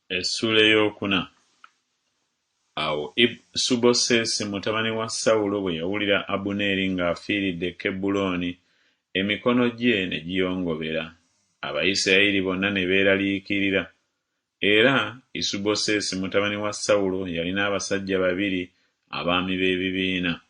Essula eyokuna. Awo Isubosesi mutabani wa Sawulo bwe yawulira Abuneeri ng'afiiridde e Kebbulooni, emikono gye ne giyongobera. Abayisirayiri bonna ne beeraliikirira. Era Isubosesi mutabani wa Sawulo yalina abasajja babiri abaami b'ebibiina,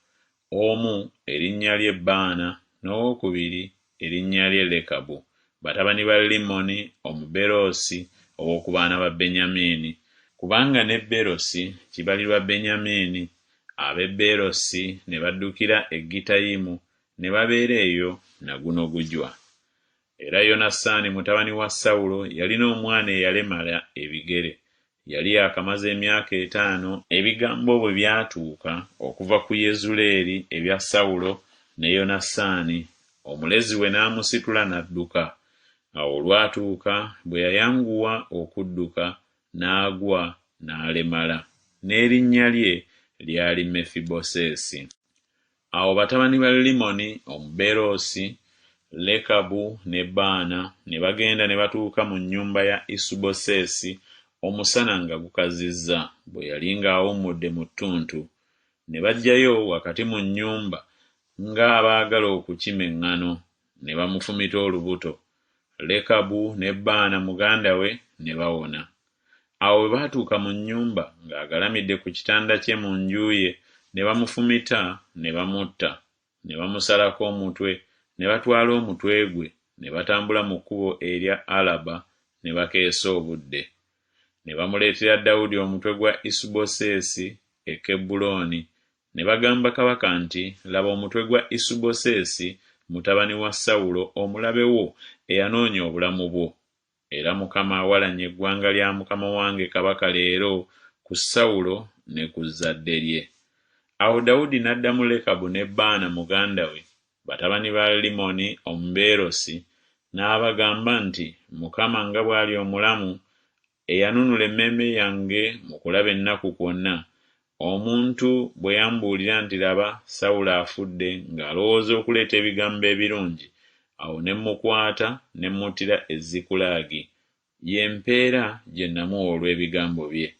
omu erinnya lye Baana n'owokubiri erinnya lye Lekabu, batabani ba Limoni Omuberoosi ow'oku baana ba Benyamini. Kubanga ne Berosi kibalirwa Benyamini, ab'e Berosi ne baddukira e Gittayimu ne babeera eyo na guno gujwa. Era Yonasaani mutabani wa Sawulo yalina omwana eyalemala ebigere. Yali akamaze emyaka 5 ebigambo bwe byatuuka okuva ku Yezuleeri ebya Sawulo ne Yonasaani, omulezi we n'amusitula n'adduka. Awo olwatuuka bwe yayanguwa okudduka n'agwa n'alemala, n'erinnya lye lyali Mefibosesi. Awo batabani ba Limoni Omuberoosi, Lekabu ne Baana ne bagenda ne batuuka mu nnyumba ya Isubosesi omusana nga gukazizza, bwe yali ng'awummudde mu ttuntu. Ne bajjayo wakati mu nnyumba ng'abaagala okukima eŋŋano, ne bamufumita olubuto. Lekabu ne Baana muganda we ne bawona. Awo bwe baatuuka mu nnyumba ng'agalamidde ku kitanda kye mu nju ye, ne bamufumita ne bamutta, ne bamusalako omutwe, ne batwala omutwe gwe ne batambula mu kkubo erya Alaba ne bakeesa obudde. Ne bamuleetera Dawudi omutwe gwa Isubosesi e Kebbulooni, ne bagamba kabaka nti, "Laba omutwe gwa Isubosesi mutabani wa Sawulo omulabe wo eyanoonya obulamu bwo. Era Mukama awalanye eggwanga lya mukama wange kabaka leero ku Sawulo ne ku zzadde lye." Awo Dawudi n'addamu Lekabu ne Baana muganda we, batabani ba Limoni Omuberoosi, n'abagamba nti, "Mukama nga bw'ali omulamu, eyanunula emmeeme yange mu kulaba ennaku kwonna, omuntu bwe yambuulira nti, 'Laba, Sawulo afudde,' ng'alowooza okuleeta ebigambo ebirungi, awo ne mmukwata ne mmuttira e Zikulaagi, y'empeera gye namuwa olw'ebigambo bye.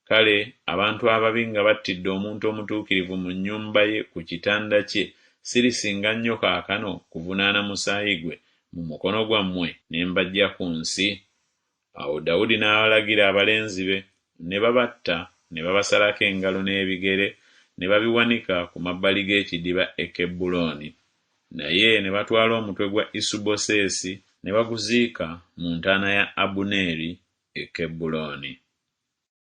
Kale abantu ababi nga battidde omuntu omutuukirivu mu nnyumba ye ku kitanda kye, sirisinga nnyo kaakano kuvunaana musaayi gwe mu mukono gwammwe ne mbaggya ku nsi?" Awo Dawudi n'alagira abalenzi be, ne babatta, ne babasalako engalo n'ebigere, ne babiwanika ku mabbali g'ekidiba e Kebbulooni. Naye ne batwala omutwe gwa Isubosesi ne baguziika mu ntaana ya Abuneeri e Kebbulooni.